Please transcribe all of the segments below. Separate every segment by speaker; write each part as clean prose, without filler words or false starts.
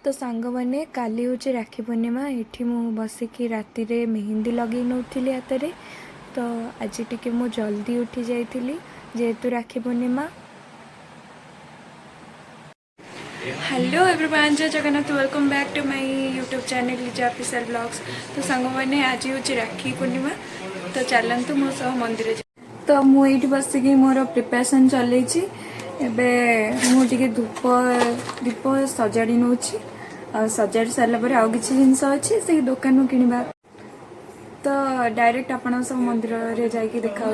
Speaker 1: तो सांग मैंने काली हूँ राखी पूर्णिमा ये मु बसिकी राति मेहंदी लगे नौली हाथ में। तो आज टी मु जल्दी उठी जाइली जेहेतु राखी पूर्णिमा। हेलो एवरीवन, जय Jagannath, welcome back to my YouTube channel Liza official blogs. तो सांग मैंने आज हूँ राखी पूर्णिमा, तो चलतु मो सह मंदिर। तो मुझे बसिकी मोर प्रिपरेशन चल मुझे धूप दीप सजाड़ी नौ सजाड़ सारापर आउ कि जिनस अच्छे से दुकान किणवा। तो डायरेक्ट आपण सब मंदिर रे जाके देखा।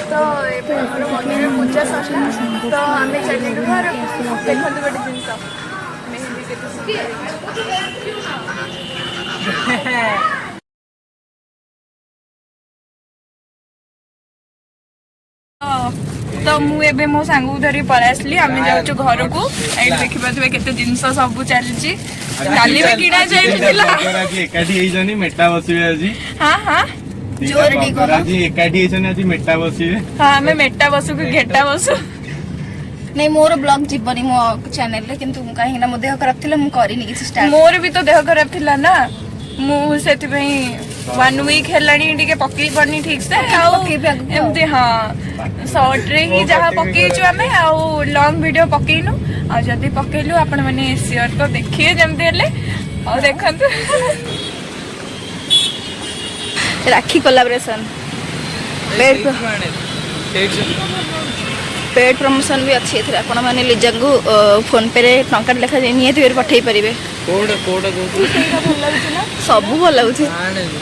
Speaker 1: तो मंदिर पूजा सरला, तो आम चलू घर देखते गोटे जिन मेहंदी तो मुझे मो सांग धरी पलाई आसली। आम जाऊँ घर को ये देखी पारे केते जिनस सब चलती काली भी किणा जाए
Speaker 2: मेटा बसवे आज।
Speaker 1: हाँ हाँ जोर
Speaker 2: एकाठी मेटा बसवे।
Speaker 1: हाँ आम मेटा बसु कि घेटा बसु
Speaker 3: नहीं मोर ब्लॉग जीवनी मो चैनल रे, किंतु कहीं मो देह खराब थिला मु करिनी किछि स्टार्ट।
Speaker 1: मोर भी तो देह खराब थिला ना, मु सेति पई 1 वीक हेलानी टिके पकई पड़नी ठीक से एमती। हाँ शॉर्ट रे ही जहाँ पकईचु आम आउ लॉन्ग वीडियो पकईनु आ जदि पकईलु आपण माने शेयर तो देखिए जमती हेले आ देखंतु।
Speaker 3: राखी कोलैबोरेशन पेड प्रमोशन भी अच्छी है। आपण माने लिजा को फोन पे रे टंका लेखा नियति बेर पठेई परिबे।
Speaker 2: कोड कोड को
Speaker 1: सेटा भल लागुछ ना,
Speaker 3: सब भल लागुछ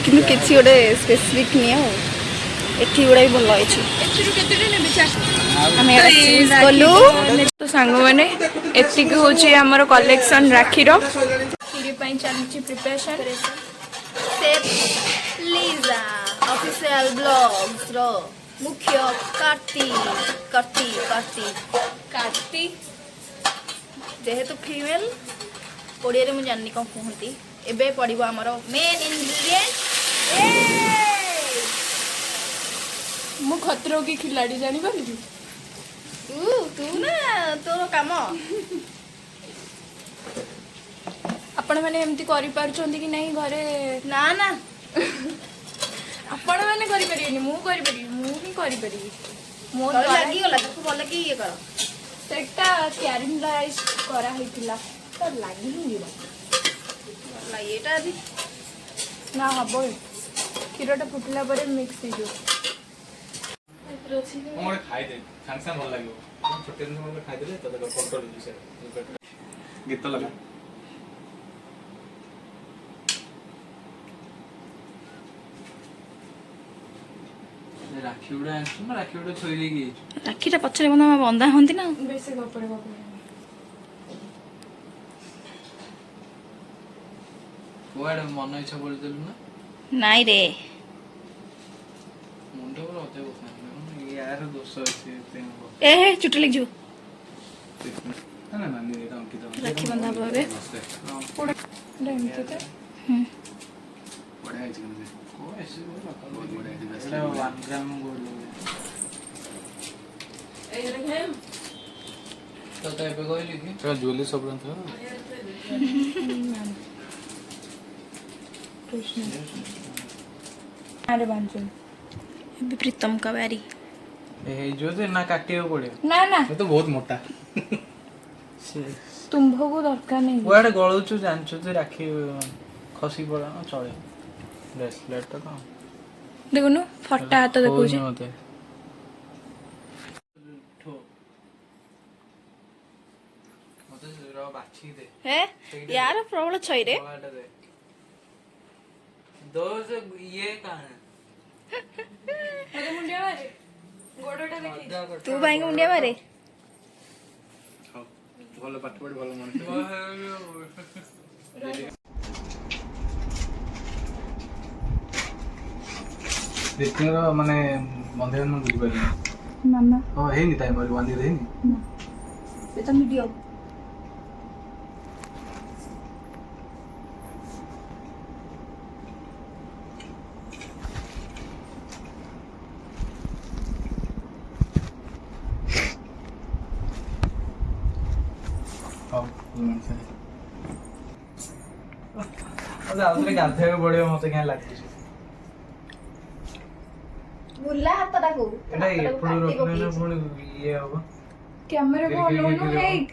Speaker 3: किंतु किछि ओडे स्पेसिफिक नियो एठी ओडा भी भल लागिछ।
Speaker 1: एचरु केतेटे नेबे चार
Speaker 3: हमें चीज कोलू।
Speaker 1: तो सांग माने एतिक होची हमर कलेक्शन राखी रो खीरी पई चलची preparation.
Speaker 3: Safe Lija official blogs रो मुख्य कार्ती जेहेतु फीमेल ओडिया रे मु जाननी कौन कहती एबे पड़िबो हमर मेन इंग्रेडिएंट।
Speaker 1: मु खतरों की खिलाड़ी जानी पारी
Speaker 3: तू ना तोर काम
Speaker 1: आपण माने एमती करि पारछोंती कि नहीं घरे?
Speaker 3: ना ना
Speaker 1: आपण माने करि परियनी, मु करि परियनी, मु ही करि परियनी। मोर
Speaker 3: लागी गला तू बोल कि ये कर
Speaker 1: सेटा कैरमलाइज करा हितिला तो लागी ही जीवा
Speaker 3: ला एटा अभी
Speaker 1: ना हबो। खीरटा फुटला परे मिक्स ही जो
Speaker 2: मोर खाइ दे सांग सांग भल लागियो। छोटे दिन मोर खाइ देले त कंट्रोल हो से गीत लगा। राखी उड़ा आछुम राखी उड़ा छोइ देगी
Speaker 3: राखीटा पछरे बंदा हंती ना
Speaker 1: बेसे गपरे गपरे
Speaker 2: कोड मन इच्छा बोल देलु ना
Speaker 3: नाइ रे
Speaker 2: मुंडो पर होते बस यार दोस्त अछि
Speaker 3: ए चुटी लग जो
Speaker 2: ना ना नहीं एटा अंकित
Speaker 3: राखी बंधा बबे
Speaker 1: पूरा एमती ते
Speaker 2: बड़ा है चिकन से को ऐसे बहुत बड़ा है एटा 1 ग्राम गोल्ड
Speaker 1: ए रे
Speaker 2: तो एबे कहली कि तो ज्वेलरी सब रन था
Speaker 1: कृष्ण अरे बांचो
Speaker 3: अभी प्रीतम का बारी
Speaker 2: ए जो से ना काटियो पड़े
Speaker 1: ना ना
Speaker 2: ये तो बहुत मोटा
Speaker 1: तुम्भो को दरकार नहीं।
Speaker 2: ओडे गळुचु जानछु जे राखी खसी पड़ा चले ब्रेसलेट तो का
Speaker 1: देखुनु फटा हाथ देखो जे
Speaker 2: मते रो बाछी दे
Speaker 3: हे यार प्रबल छई रे
Speaker 2: दोस ये कहां
Speaker 1: मगे मुंडिया मारे गोडोटा देखि
Speaker 3: तू भाई को मुंडिया मारे
Speaker 2: भलो पाठ पढ़ी भलो मन ଦ୍ୱିତୀୟର ମାନେ ବନ୍ଧେଇ ମୁଁ ବୁଝିପାରିଲିନି।
Speaker 1: ମାମା
Speaker 2: ହଁ ହେଇନି ଟାଇମ୍ ମୋର ବନ୍ଧେଇ ହେଇନି।
Speaker 3: এটা মিডিয়াম
Speaker 2: ହଉ ମୋତେ ଆଉଥରେ ଗାଧୋଇବାକୁ ପଡ଼ିବ ମୋତେ କାହିଁ ଲାଗୁଛି।
Speaker 3: ବୁଲା ହାତଟାକୁ
Speaker 2: ଏଟା ଏପଟୁ ରଖିଲେ ପୁଣି ଇଏ ହବ।
Speaker 1: କ୍ୟାମେରାକୁ ଅନଉନୁ ହେଇକ୍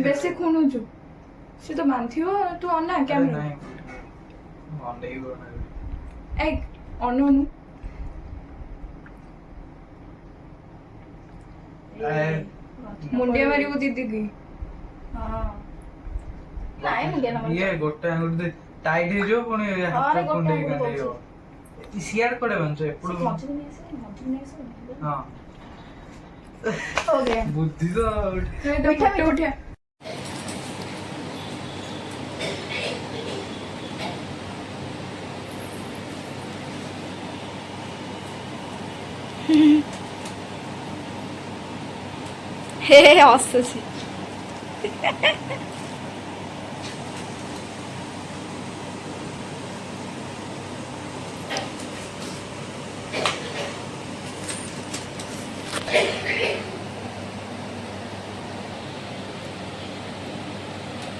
Speaker 1: ବେଶୀ ଖୁଣୁଛୁ ସେ ତ ବାନ୍ଧିବ ତୁ ଅନା କ୍ୟାମେରା ଏଇ ଅନଉନୁ ମୁଣ୍ଡିଆ ମାରିବୁ ଦିଦିକି
Speaker 3: ନାଇଁ ମୁଣ୍ଡିଆ ନା
Speaker 2: ଇଏ ଗୋଟେ ଆଙ୍ଗୁଠି ଟାଇଟ୍ ହେଇଯିବ ପୁଣି ହାତ
Speaker 3: ଗୋଟେ
Speaker 2: କୁଣ୍ଡେଇ
Speaker 3: ଆଙ୍ଗୁଠି
Speaker 2: କାଣ୍ଡେଇ ହବ। ସିଆଡେ କୁଆଡେ ବାଞ୍ଚ ଏପଟୁ
Speaker 3: ମଝିରେ ନେଇ ଆସିବ
Speaker 2: ହଁ
Speaker 3: हो गया
Speaker 2: ବୁଦ୍ଧି ତ
Speaker 1: ଉଠା ଉଠା
Speaker 3: हे हସୁଛି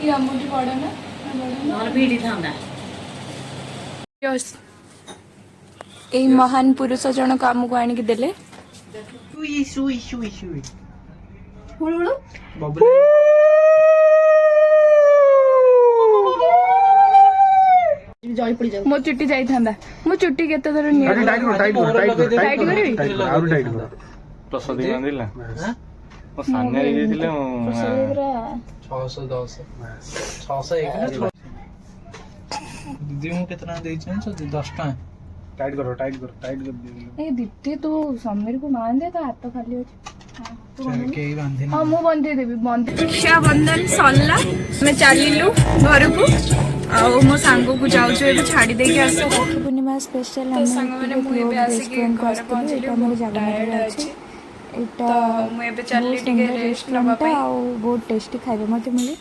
Speaker 1: ये अमुटी बड़ा ना এই মহান পুরুষ জনক ଆମକୁ ଆଣିକି ଦେଲେ
Speaker 3: हुळुळु ଜଳି ପଡି ଯାଉ
Speaker 1: ମୋ ଚୁଟି ଯାଇଥାନ୍ତା ମୋ ଚୁଟି କେତେ ଥର ନିଏ ଟାଇଟ୍ କରିବି
Speaker 2: ପ୍ରସାଦ ବାନ୍ଧିଲା ମୋ ସାଙ୍ଗରେ ଯାଇଥିଲେ 610 601 ଦିଦି ମୁଁ କେତେ ଟଙ୍କା ଦେଇଛି ଜାଣିଛ 10 ଟଙ୍କା टाइट करो
Speaker 1: ए दीप्ति तू समीर को मान दे तो हाथ खाली हो
Speaker 2: केही बांधे
Speaker 1: हाँ मु बंधे देवी रक्षा बंधन सरला मैं चलिलु घर को आउ मो सांग को जाऊँ ए छाड़ी देके आस राखी पूर्णिमा स्पेशल तो सांग माने मु एबे आसी के घर पहुंचली हमर टायर्ड अछि एटा मु एबे चलली टिके रेस्ट नबा पई आ बहुत टेस्टी खाइबे मते मिले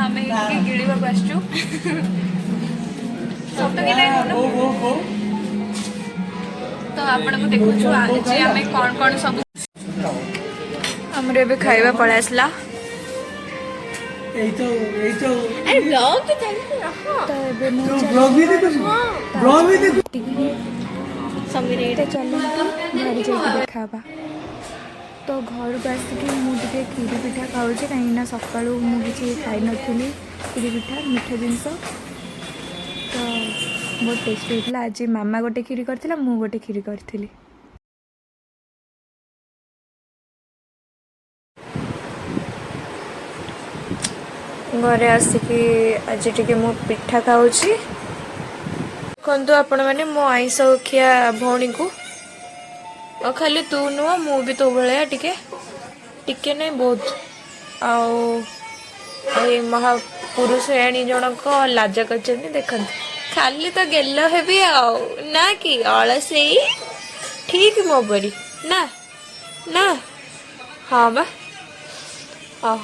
Speaker 1: ଆମେ କି ଗିଳିବାକୁ ଆସିଛୁ ସତ କି ନାଇଁ ତ ଆପଣଙ୍କୁ ଦେଖୁଛୁ ଆଜି ଆମେ କ'ଣ କ'ଣ ସବୁ ଆମର ଏବେ ଖାଇବା ପଳେଇ ଆସିଲା
Speaker 3: अरे ब्लॉग तो चाहिए
Speaker 1: ତ ଏବେ ମୁଁ
Speaker 3: समीर
Speaker 1: ତ ଚାଲନ୍ତୁ ଘରେ ଯାଇକି ଦେଖା ହେବା ତ ଘରକୁ ଆସିକି ମୁଁ ଟିକେ କ୍ଷୀରି ପିଠା ଖାଉଛି କାହିଁକିନା ସକାଳୁ ମୁଁ କିଛି ଖାଇନଥିଲି କ୍ଷୀରି ପିଠା ମିଠା ଜିନିଷ ତ ବହୁତ ଟେଷ୍ଟି ହେଇଥିଲା ଆଜି ମାମା ଗୋଟେ କ୍ଷୀରି କରିଥିଲା ମୁଁ ଗୋଟେ କ୍ଷୀରି କରିଥିଲି ଘରେ ଆସିକି ଆଜି ଟିକେ ମୁଁ ପିଠା ଖାଉଛି ଦେଖନ୍ତୁ ଆପଣମାନେ ମୋ ଆଇଁଷ ଖିଆ ଭଉଣୀକୁ ଆଉ ଖାଲି ତୁ ନୁହଁ ମୁଁ ବି ତୋ ଭଳିଆ ଟିକେ ନାଇଁ ବହୁତ ଆଉ ଏଇ ମହାପୁରୁଷାଣୀ ଜଣକ ଲାଜ କରିଛନ୍ତି ଦେଖନ୍ତୁ ଖାଲି ତ ଗେଲ ହେବି ଆଉ ନା କି ଅଳସେଇ ଠିକ ମୋ ପରି ନା ନା ହଁ ବା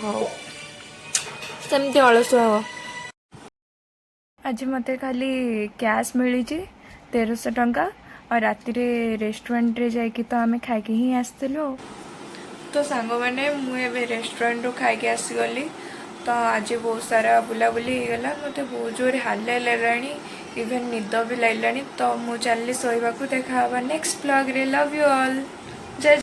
Speaker 1: ହଉ ସେମିତି ଅଳସୁଆ ହବ आज मत खाली कैश मिली 1300 टंका और राति रे रेस्टोरेंट रे जाकि तो आम खाई ही आसलु तो सांग मैंने मुझे रेस्टोरेंट रू खाई आसीगली तो आज बहुत सारा बुलाबुली होगला मत बहुत जोर हाले लगे इवेन निद भी लगे तो मुझे चलनी शोवा देखा नेक्स्ट ब्लॉग रे लव यू ऑल जय